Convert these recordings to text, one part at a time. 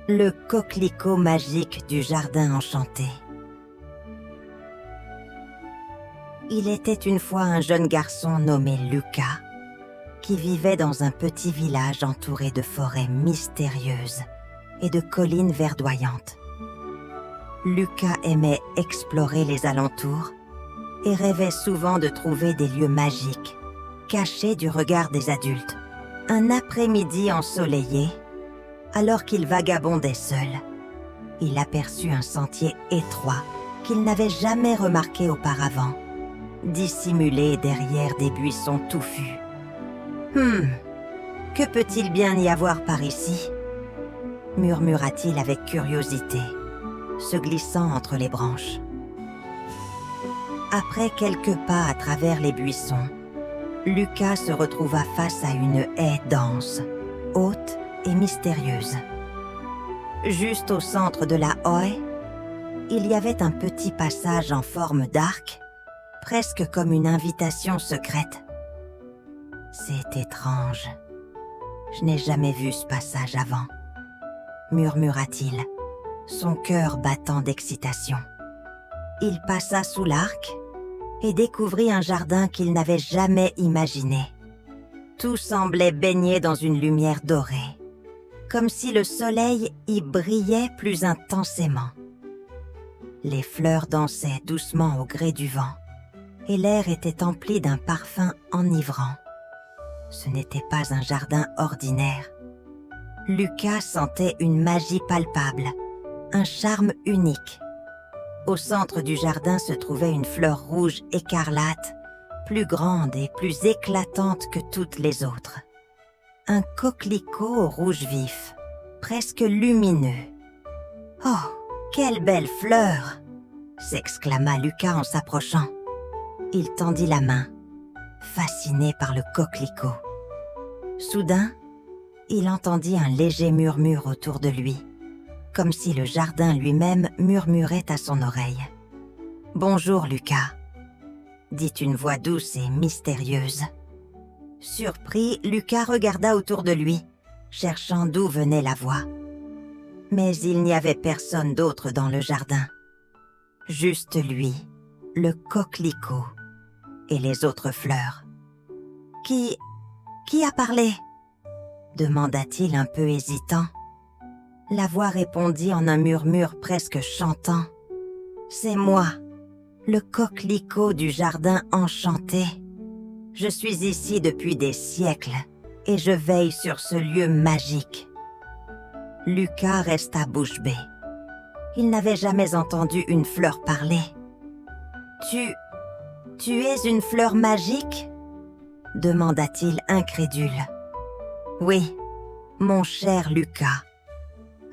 Le coquelicot magique du jardin enchanté. Il était une fois un jeune garçon nommé Lucas, qui vivait dans un petit village entouré de forêts mystérieuses et de collines verdoyantes. Lucas aimait explorer les alentours et rêvait souvent de trouver des lieux magiques, cachés du regard des adultes. Un après-midi ensoleillé, alors qu'il vagabondait seul, il aperçut un sentier étroit qu'il n'avait jamais remarqué auparavant, dissimulé derrière des buissons touffus. Que peut-il bien y avoir par ici ?» murmura-t-il avec curiosité, se glissant entre les branches. Après quelques pas à travers les buissons, Lucas se retrouva face à une haie dense, haute et mystérieuse. Juste au centre de la haie, il y avait un petit passage en forme d'arc, presque comme une invitation secrète. « C'est étrange. Je n'ai jamais vu ce passage avant, » murmura-t-il, son cœur battant d'excitation. Il passa sous l'arc et découvrit un jardin qu'il n'avait jamais imaginé. Tout semblait baigné dans une lumière dorée, comme si le soleil y brillait plus intensément. Les fleurs dansaient doucement au gré du vent, et l'air était empli d'un parfum enivrant. Ce n'était pas un jardin ordinaire. Lucas sentait une magie palpable, un charme unique. Au centre du jardin se trouvait une fleur rouge écarlate, plus grande et plus éclatante que toutes les autres. Un coquelicot au rouge vif, presque lumineux. « Oh, quelle belle fleur !» s'exclama Lucas en s'approchant. Il tendit la main, fasciné par le coquelicot. Soudain, il entendit un léger murmure autour de lui, comme si le jardin lui-même murmurait à son oreille. « Bonjour, Lucas », dit une voix douce et mystérieuse. Surpris, Lucas regarda autour de lui, cherchant d'où venait la voix. Mais il n'y avait personne d'autre dans le jardin. Juste lui, le coquelicot et les autres fleurs. « Qui a parlé ?» demanda-t-il un peu hésitant. La voix répondit en un murmure presque chantant. « C'est moi, le coquelicot du jardin enchanté. Je suis ici depuis des siècles et je veille sur ce lieu magique. » Lucas resta bouche bée. Il n'avait jamais entendu une fleur parler. « Tu es une fleur magique ?» demanda-t-il incrédule. « Oui, mon cher Lucas, »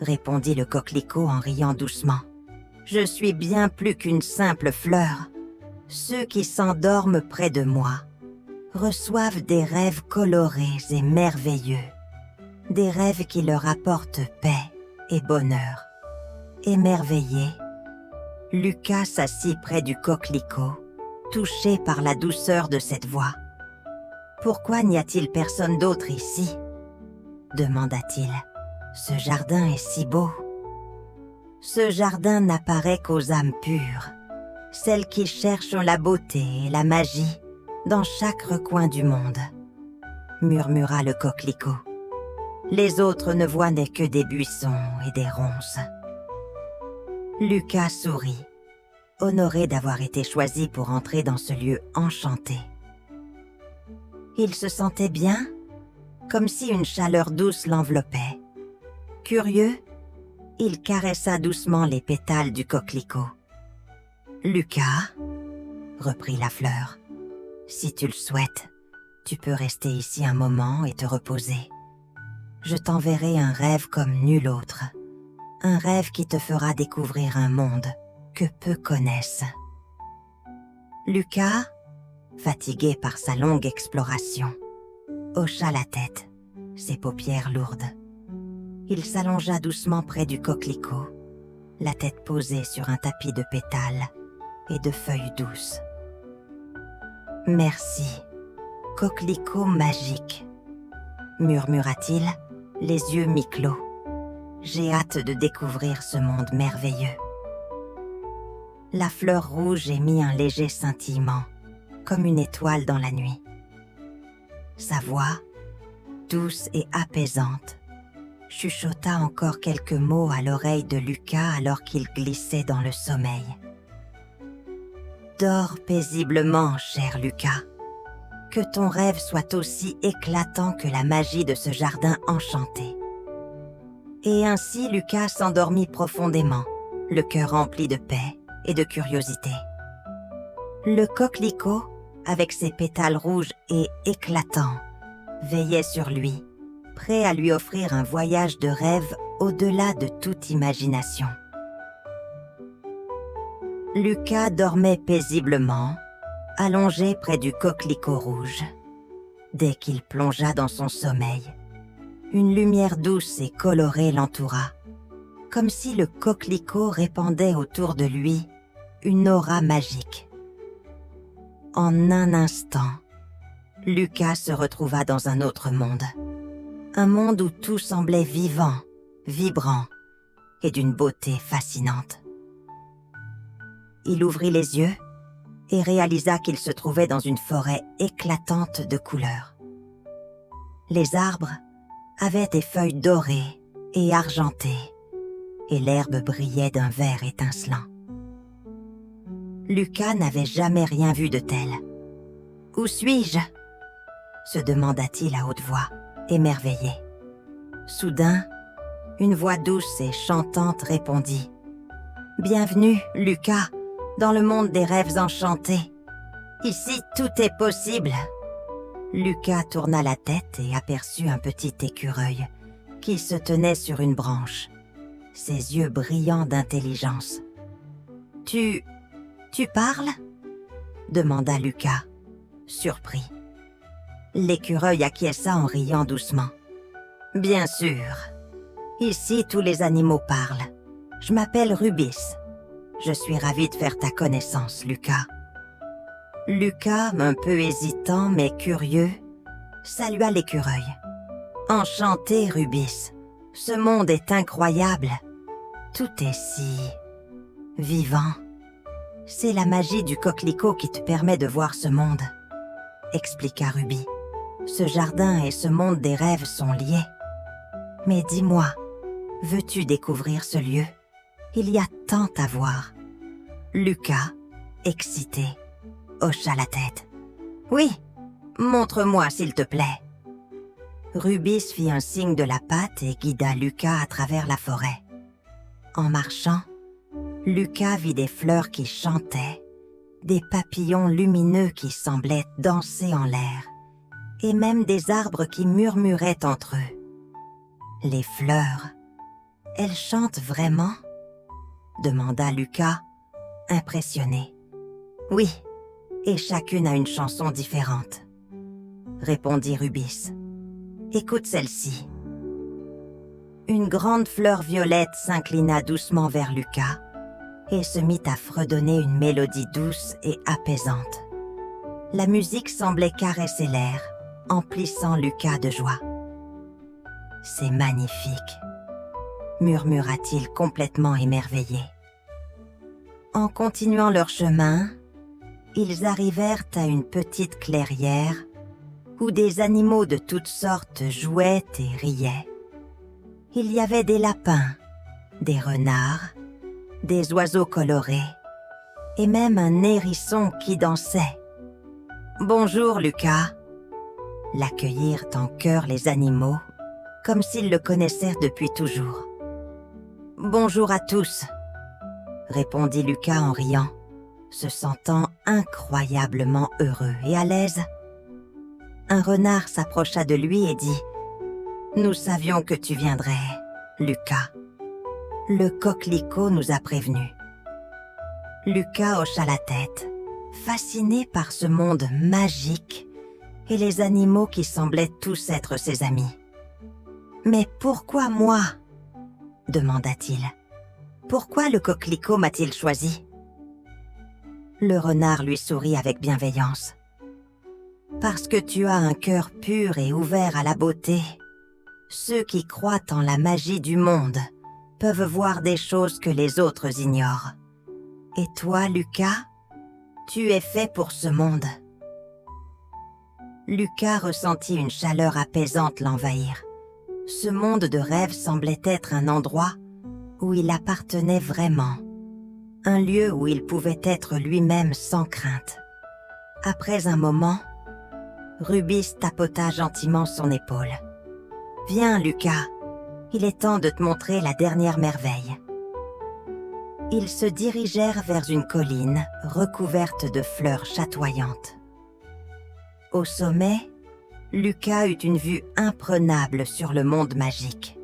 répondit le coquelicot en riant doucement. « Je suis bien plus qu'une simple fleur. Ceux qui s'endorment près de moi reçoivent des rêves colorés et merveilleux, des rêves qui leur apportent paix et bonheur. » Émerveillé, Lucas s'assit près du coquelicot, touché par la douceur de cette voix. « Pourquoi n'y a-t-il personne d'autre ici ?» demanda-t-il. « Ce jardin est si beau. » « Ce jardin n'apparaît qu'aux âmes pures, celles qui cherchent la beauté et la magie dans chaque recoin du monde, » murmura le coquelicot. « Les autres ne voient que des buissons et des ronces. » Lucas sourit, honoré d'avoir été choisi pour entrer dans ce lieu enchanté. Il se sentait bien, comme si une chaleur douce l'enveloppait. Curieux, il caressa doucement les pétales du coquelicot. « Lucas, » reprit la fleur, « si tu le souhaites, tu peux rester ici un moment et te reposer. Je t'enverrai un rêve comme nul autre, un rêve qui te fera découvrir un monde que peu connaissent. » Lucas, fatigué par sa longue exploration, hocha la tête, ses paupières lourdes. Il s'allongea doucement près du coquelicot, la tête posée sur un tapis de pétales et de feuilles douces. « Merci, coquelicot magique », murmura-t-il, les yeux mi-clos. J'ai hâte de découvrir ce monde merveilleux. » La fleur rouge émit un léger scintillement, comme une étoile dans la nuit. Sa voix, douce et apaisante, chuchota encore quelques mots à l'oreille de Lucas alors qu'il glissait dans le sommeil. « Dors paisiblement, cher Lucas. Que ton rêve soit aussi éclatant que la magie de ce jardin enchanté. » Et ainsi Lucas s'endormit profondément, le cœur rempli de paix et de curiosité. Le coquelicot, avec ses pétales rouges et éclatants, veillait sur lui, prêt à lui offrir un voyage de rêve au-delà de toute imagination. Lucas dormait paisiblement, allongé près du coquelicot rouge. Dès qu'il plongea dans son sommeil, une lumière douce et colorée l'entoura, comme si le coquelicot répandait autour de lui une aura magique. En un instant, Lucas se retrouva dans un autre monde. Un monde où tout semblait vivant, vibrant et d'une beauté fascinante. Il ouvrit les yeux et réalisa qu'il se trouvait dans une forêt éclatante de couleurs. Les arbres avaient des feuilles dorées et argentées, et l'herbe brillait d'un vert étincelant. Lucas n'avait jamais rien vu de tel. « Où suis-je » se demanda-t-il à haute voix, émerveillé. Soudain, une voix douce et chantante répondit « Bienvenue, Lucas, dans le monde des rêves enchantés. Ici, tout est possible. » Lucas tourna la tête et aperçut un petit écureuil qui se tenait sur une branche, ses yeux brillants d'intelligence. « Tu parles ?» demanda Lucas, surpris. L'écureuil acquiesça en riant doucement. « Bien sûr. Ici, tous les animaux parlent. Je m'appelle Rubis. Je suis ravi de faire ta connaissance, Lucas. » Lucas, un peu hésitant mais curieux, salua l'écureuil. « Enchanté, Rubis. Ce monde est incroyable. Tout est si vivant. C'est la magie du coquelicot qui te permet de voir ce monde, » expliqua Ruby. « Ce jardin et ce monde des rêves sont liés. Mais dis-moi, veux-tu découvrir ce lieu? Il y a tant à voir. » Lucas, excité, hocha la tête. « Oui, montre-moi s'il te plaît. » Rubis fit un signe de la patte et guida Lucas à travers la forêt. En marchant, Lucas vit des fleurs qui chantaient, des papillons lumineux qui semblaient danser en l'air, et même des arbres qui murmuraient entre eux. Les fleurs, elles chantent vraiment ? demanda Lucas, impressionné. Oui, et chacune a une chanson différente, répondit Rubis. Écoute celle-ci. Une grande fleur violette s'inclina doucement vers Lucas et se mit à fredonner une mélodie douce et apaisante. La musique semblait caresser l'air, emplissant Lucas de joie. « C'est magnifique », murmura-t-il complètement émerveillé. En continuant leur chemin, ils arrivèrent à une petite clairière où des animaux de toutes sortes jouaient et riaient. Il y avait des lapins, des renards, des oiseaux colorés et même un hérisson qui dansait. « Bonjour, Lucas !» l'accueillirent en chœur les animaux, comme s'ils le connaissaient depuis toujours. « Bonjour à tous !» répondit Lucas en riant, se sentant incroyablement heureux et à l'aise. Un renard s'approcha de lui et dit « Nous savions que tu viendrais, Lucas. Le coquelicot nous a prévenus. » Lucas hocha la tête, fasciné par ce monde magique et les animaux qui semblaient tous être ses amis. « Mais pourquoi moi ?» demanda-t-il. « Pourquoi le coquelicot m'a-t-il choisi ?» Le renard lui sourit avec bienveillance. « Parce que tu as un cœur pur et ouvert à la beauté. Ceux qui croient en la magie du monde peuvent voir des choses que les autres ignorent. Et toi, Lucas, tu es fait pour ce monde. » Lucas ressentit une chaleur apaisante l'envahir. Ce monde de rêve semblait être un endroit où il appartenait vraiment. Un lieu où il pouvait être lui-même sans crainte. Après un moment, Rubis tapota gentiment son épaule. « Viens, Lucas, il est temps de te montrer la dernière merveille. » Ils se dirigèrent vers une colline recouverte de fleurs chatoyantes. Au sommet, Lucas eut une vue imprenable sur le monde magique.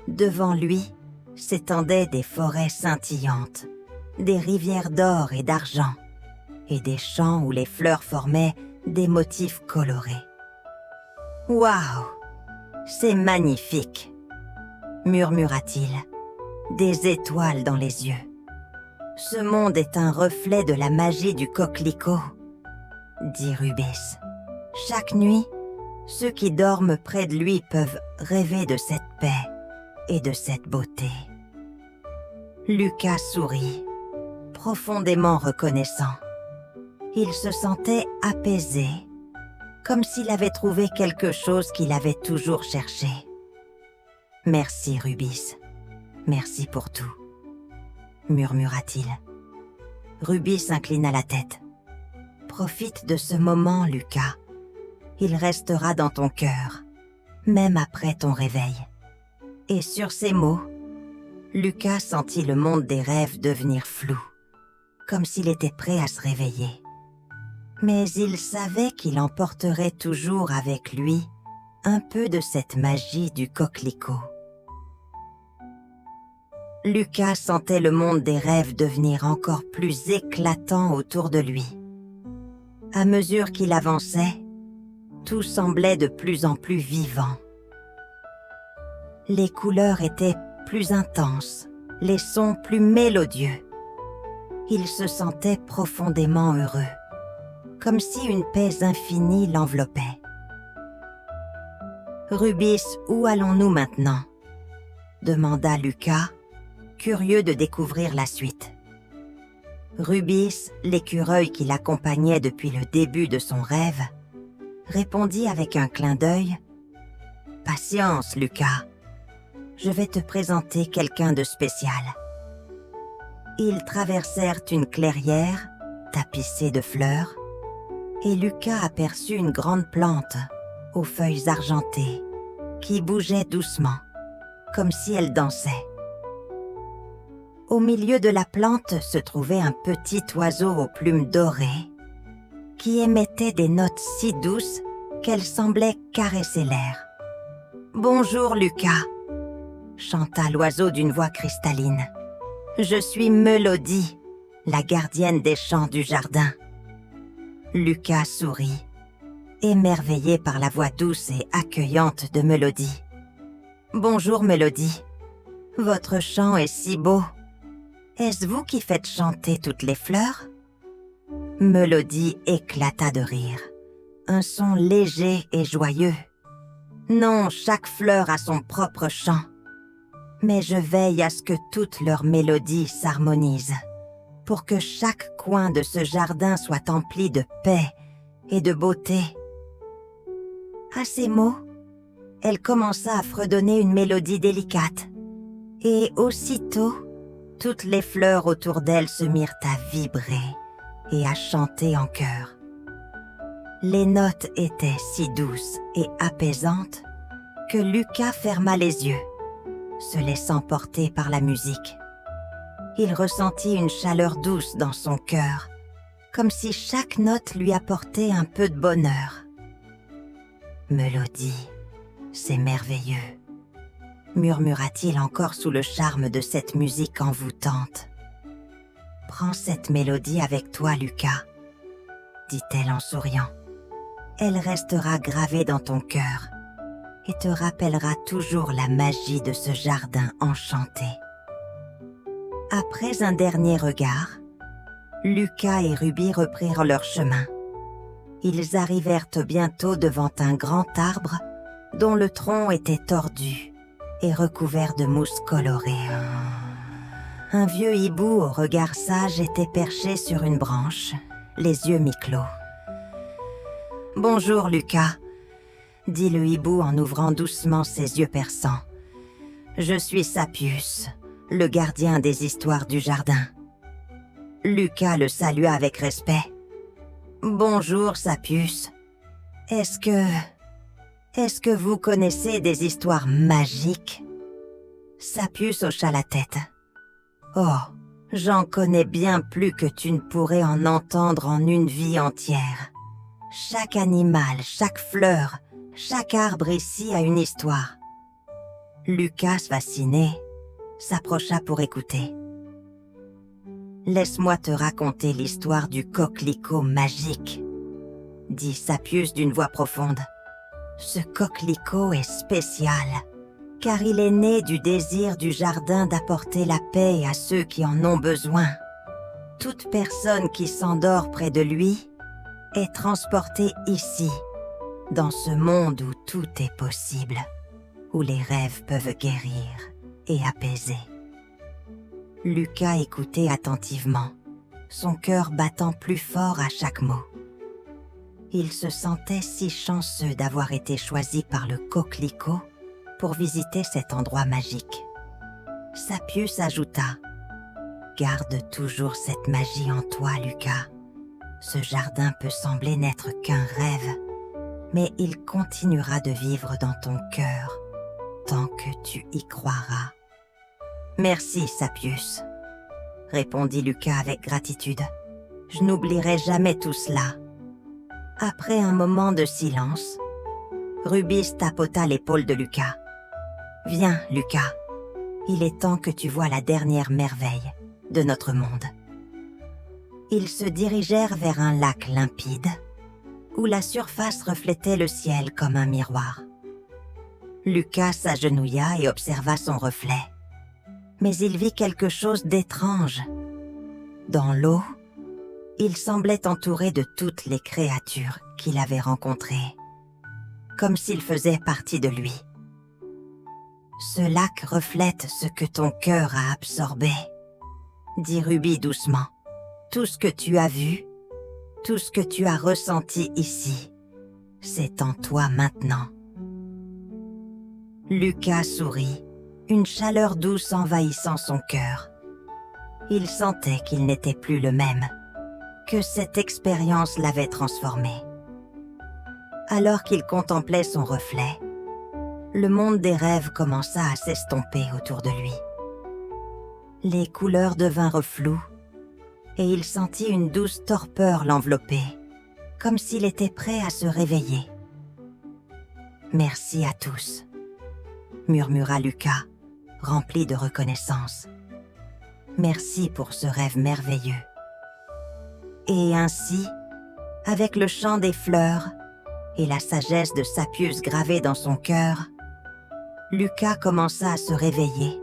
Devant lui s'étendaient des forêts scintillantes, des rivières d'or et d'argent, et des champs où les fleurs formaient des motifs colorés. « Waouh, c'est magnifique !» murmura-t-il, des étoiles dans les yeux. « Ce monde est un reflet de la magie du coquelicot, » dit Rubis. « Chaque nuit, ceux qui dorment près de lui peuvent rêver de cette paix et de cette beauté. » Lucas sourit, profondément reconnaissant. Il se sentait apaisé, comme s'il avait trouvé quelque chose qu'il avait toujours cherché. « Merci, Rubis. Merci pour tout, » murmura-t-il. Rubis inclina la tête. « Profite de ce moment, Lucas. Il restera dans ton cœur, même après ton réveil. » Et sur ces mots, Lucas sentit le monde des rêves devenir flou, comme s'il était prêt à se réveiller. Mais il savait qu'il emporterait toujours avec lui un peu de cette magie du coquelicot. Lucas sentait le monde des rêves devenir encore plus éclatant autour de lui. À mesure qu'il avançait, tout semblait de plus en plus vivant. Les couleurs étaient plus intenses, les sons plus mélodieux. Il se sentait profondément heureux, comme si une paix infinie l'enveloppait. « Rubis, où allons-nous maintenant ?» demanda Lucas, curieux de découvrir la suite. Rubis, l'écureuil qui l'accompagnait depuis le début de son rêve, répondit avec un clin d'œil « Patience, Lucas, je vais te présenter quelqu'un de spécial. » Ils traversèrent une clairière tapissée de fleurs, et Lucas aperçut une grande plante aux feuilles argentées qui bougeait doucement, comme si elle dansait. Au milieu de la plante se trouvait un petit oiseau aux plumes dorées qui émettait des notes si douces qu'elles semblaient caresser l'air. « Bonjour, Lucas !» chanta l'oiseau d'une voix cristalline. « Je suis Mélodie, la gardienne des champs du jardin. » Lucas sourit, émerveillé par la voix douce et accueillante de Mélodie. « Bonjour, Mélodie. Votre chant est si beau. Est-ce vous qui faites chanter toutes les fleurs ?» Mélodie éclata de rire. Un son léger et joyeux. « Non, chaque fleur a son propre chant. Mais je veille à ce que toutes leurs mélodies s'harmonisent, pour que chaque coin de ce jardin soit empli de paix et de beauté. » À ces mots, elle commença à fredonner une mélodie délicate, et aussitôt, toutes les fleurs autour d'elle se mirent à vibrer et à chanter en chœur. Les notes étaient si douces et apaisantes que Lucas ferma les yeux, se laissant porter par la musique. Il ressentit une chaleur douce dans son cœur, comme si chaque note lui apportait un peu de bonheur. « Mélodie, c'est merveilleux », murmura-t-il encore sous le charme de cette musique envoûtante. « Prends cette mélodie avec toi, Lucas, » dit-elle en souriant. « Elle restera gravée dans ton cœur et te rappellera toujours la magie de ce jardin enchanté. » Après un dernier regard, Lucas et Ruby reprirent leur chemin. Ils arrivèrent bientôt devant un grand arbre dont le tronc était tordu et recouvert de mousse colorée. Un vieux hibou au regard sage était perché sur une branche, les yeux mi-clos. « Bonjour, Lucas », dit le hibou en ouvrant doucement ses yeux perçants. « Je suis Sapius, le gardien des histoires du jardin. » Lucas le salua avec respect. « Bonjour, Sapius. Est-ce que vous connaissez des histoires magiques ?» Sapius hocha la tête. « Oh, j'en connais bien plus que tu ne pourrais en entendre en une vie entière. Chaque animal, chaque fleur, chaque arbre ici a une histoire. » Lucas, fasciné, s'approcha pour écouter. « Laisse-moi te raconter l'histoire du coquelicot magique, » dit Sapius d'une voix profonde. « Ce coquelicot est spécial, car il est né du désir du jardin d'apporter la paix à ceux qui en ont besoin. Toute personne qui s'endort près de lui est transportée ici, dans ce monde où tout est possible, où les rêves peuvent guérir et apaiser. » Lucas écoutait attentivement, son cœur battant plus fort à chaque mot. Il se sentait si chanceux d'avoir été choisi par le coquelicot pour visiter cet endroit magique. Sapius ajouta « Garde toujours cette magie en toi, Lucas. Ce jardin peut sembler n'être qu'un rêve, mais il continuera de vivre dans ton cœur tant que tu y croiras. » « Merci, Sapius, » répondit Lucas avec gratitude. « Je n'oublierai jamais tout cela. » Après un moment de silence, Rubis tapota l'épaule de Lucas. « Viens, Lucas, il est temps que tu vois la dernière merveille de notre monde. » Ils se dirigèrent vers un lac limpide, où la surface reflétait le ciel comme un miroir. Lucas s'agenouilla et observa son reflet. Mais il vit quelque chose d'étrange. Dans l'eau, il semblait entouré de toutes les créatures qu'il avait rencontrées, comme s'il faisait partie de lui. « Ce lac reflète ce que ton cœur a absorbé, » dit Ruby doucement. « Tout ce que tu as vu, tout ce que tu as ressenti ici, c'est en toi maintenant. » Lucas sourit, une chaleur douce envahissant son cœur. Il sentait qu'il n'était plus le même, que cette expérience l'avait transformé. Alors qu'il contemplait son reflet, le monde des rêves commença à s'estomper autour de lui. Les couleurs devinrent floues, et il sentit une douce torpeur l'envelopper, comme s'il était prêt à se réveiller. « Merci à tous, » murmura Lucas, rempli de reconnaissance. « Merci pour ce rêve merveilleux. » Et ainsi, avec le chant des fleurs et la sagesse de Sapius gravée dans son cœur, Lucas commença à se réveiller,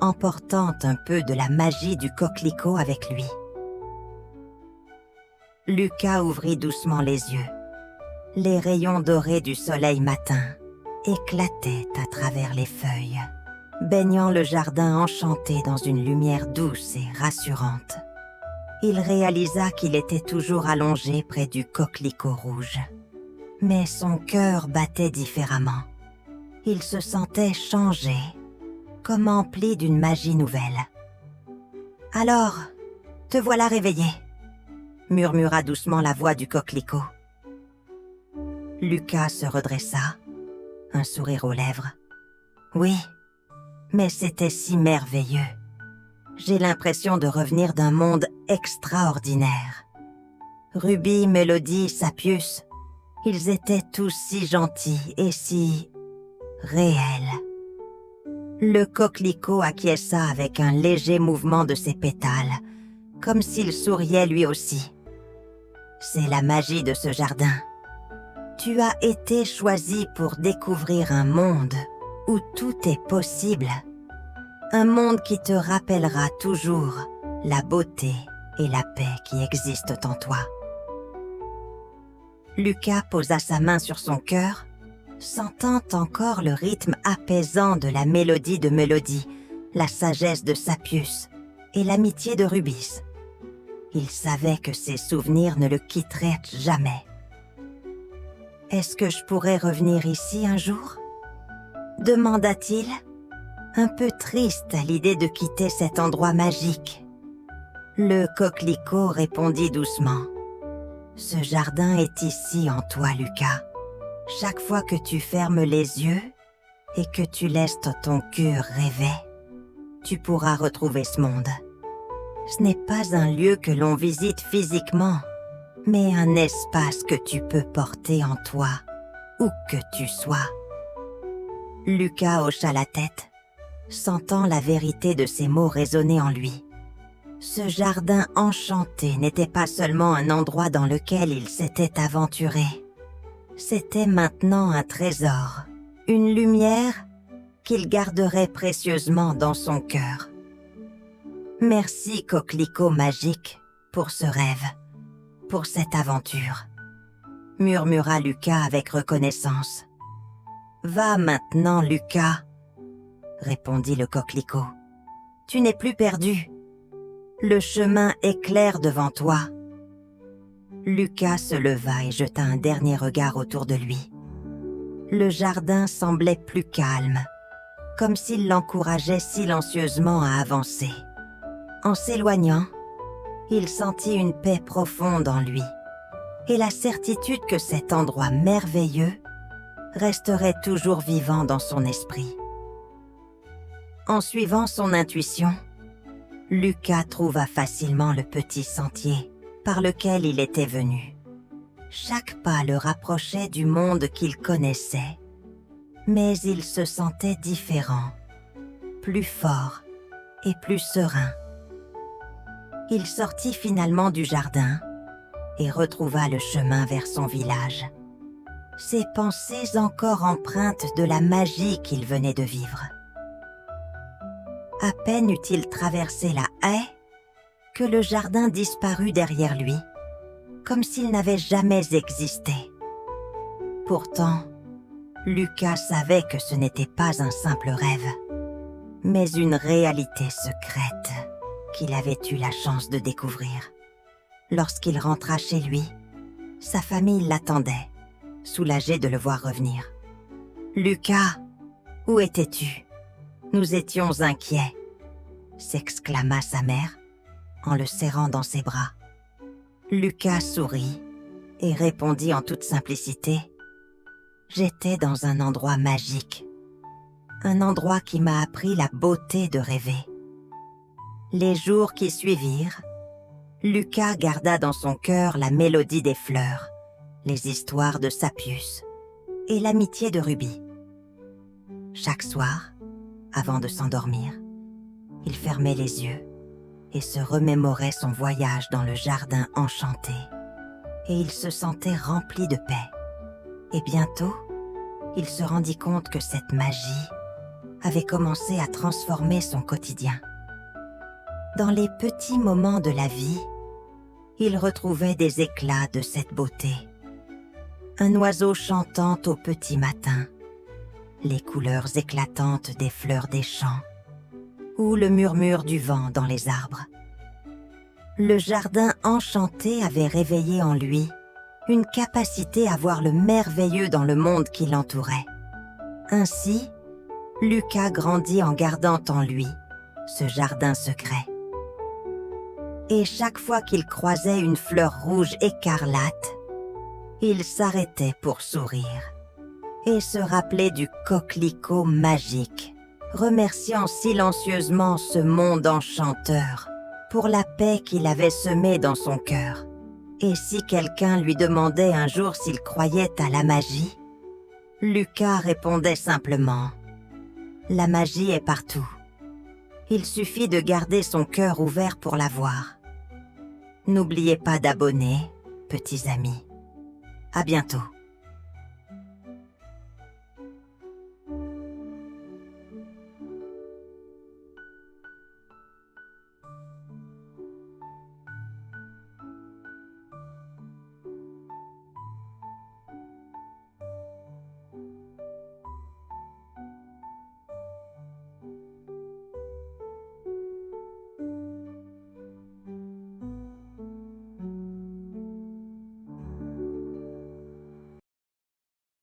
emportant un peu de la magie du coquelicot avec lui. Lucas ouvrit doucement les yeux. Les rayons dorés du soleil matin éclataient à travers les feuilles, baignant le jardin enchanté dans une lumière douce et rassurante. Il réalisa qu'il était toujours allongé près du coquelicot rouge. Mais son cœur battait différemment. Il se sentait changé, comme empli d'une magie nouvelle. « Alors, te voilà réveillé », murmura doucement la voix du coquelicot. Lucas se redressa, un sourire aux lèvres. « Oui, mais c'était si merveilleux. J'ai l'impression de revenir d'un monde extraordinaire. Ruby, Mélodie, Sapius, ils étaient tous si gentils et si réels. » Le coquelicot acquiesça avec un léger mouvement de ses pétales, comme s'il souriait lui aussi. « C'est la magie de ce jardin. Tu as été choisi pour découvrir un monde où tout est possible. Un monde qui te rappellera toujours la beauté et la paix qui existent en toi. » Lucas posa sa main sur son cœur, sentant encore le rythme apaisant de la mélodie de Mélodie, la sagesse de Sapius et l'amitié de Rubis. Il savait que ses souvenirs ne le quitteraient jamais. « Est-ce que je pourrais revenir ici un jour ?» demanda-t-il, un peu triste à l'idée de quitter cet endroit magique. Le coquelicot répondit doucement. « Ce jardin est ici en toi, Lucas. Chaque fois que tu fermes les yeux et que tu laisses ton cœur rêver, tu pourras retrouver ce monde. Ce n'est pas un lieu que l'on visite physiquement, mais un espace que tu peux porter en toi, où que tu sois. » Lucas hocha la tête, sentant la vérité de ces mots résonner en lui. Ce jardin enchanté n'était pas seulement un endroit dans lequel il s'était aventuré. C'était maintenant un trésor, une lumière qu'il garderait précieusement dans son cœur. « Merci, coquelicot magique, pour ce rêve, pour cette aventure, » murmura Lucas avec reconnaissance. « Va maintenant, Lucas, » répondit le coquelicot. « Tu n'es plus perdu. Le chemin est clair devant toi. » Lucas se leva et jeta un dernier regard autour de lui. Le jardin semblait plus calme, comme s'il l'encourageait silencieusement à avancer. En s'éloignant, il sentit une paix profonde en lui et la certitude que cet endroit merveilleux resterait toujours vivant dans son esprit. En suivant son intuition, Lucas trouva facilement le petit sentier par lequel il était venu. Chaque pas le rapprochait du monde qu'il connaissait, mais il se sentait différent, plus fort et plus serein. Il sortit finalement du jardin et retrouva le chemin vers son village, ses pensées encore empreintes de la magie qu'il venait de vivre. À peine eut-il traversé la haie que le jardin disparut derrière lui, comme s'il n'avait jamais existé. Pourtant, Lucas savait que ce n'était pas un simple rêve, mais une réalité secrète qu'il avait eu la chance de découvrir. Lorsqu'il rentra chez lui, sa famille l'attendait, soulagée de le voir revenir. « Lucas, où étais-tu ? Nous étions inquiets » s'exclama sa mère en le serrant dans ses bras. Lucas sourit et répondit en toute simplicité « J'étais dans un endroit magique, un endroit qui m'a appris la beauté de rêver. » Les jours qui suivirent, Lucas garda dans son cœur la mélodie des fleurs, les histoires de Sapius et l'amitié de Ruby. Chaque soir, avant de s'endormir, il fermait les yeux et se remémorait son voyage dans le jardin enchanté, et il se sentait rempli de paix. Et bientôt, il se rendit compte que cette magie avait commencé à transformer son quotidien. Dans les petits moments de la vie, il retrouvait des éclats de cette beauté. Un oiseau chantant au petit matin, les couleurs éclatantes des fleurs des champs, ou le murmure du vent dans les arbres. Le jardin enchanté avait réveillé en lui une capacité à voir le merveilleux dans le monde qui l'entourait. Ainsi, Lucas grandit en gardant en lui ce jardin secret. Et chaque fois qu'il croisait une fleur rouge écarlate, il s'arrêtait pour sourire et se rappeler du coquelicot magique, remerciant silencieusement ce monde enchanteur pour la paix qu'il avait semée dans son cœur. Et si quelqu'un lui demandait un jour s'il croyait à la magie, Lucas répondait simplement « La magie est partout. Il suffit de garder son cœur ouvert pour la voir. » N'oubliez pas d'abonner, petits amis. À bientôt.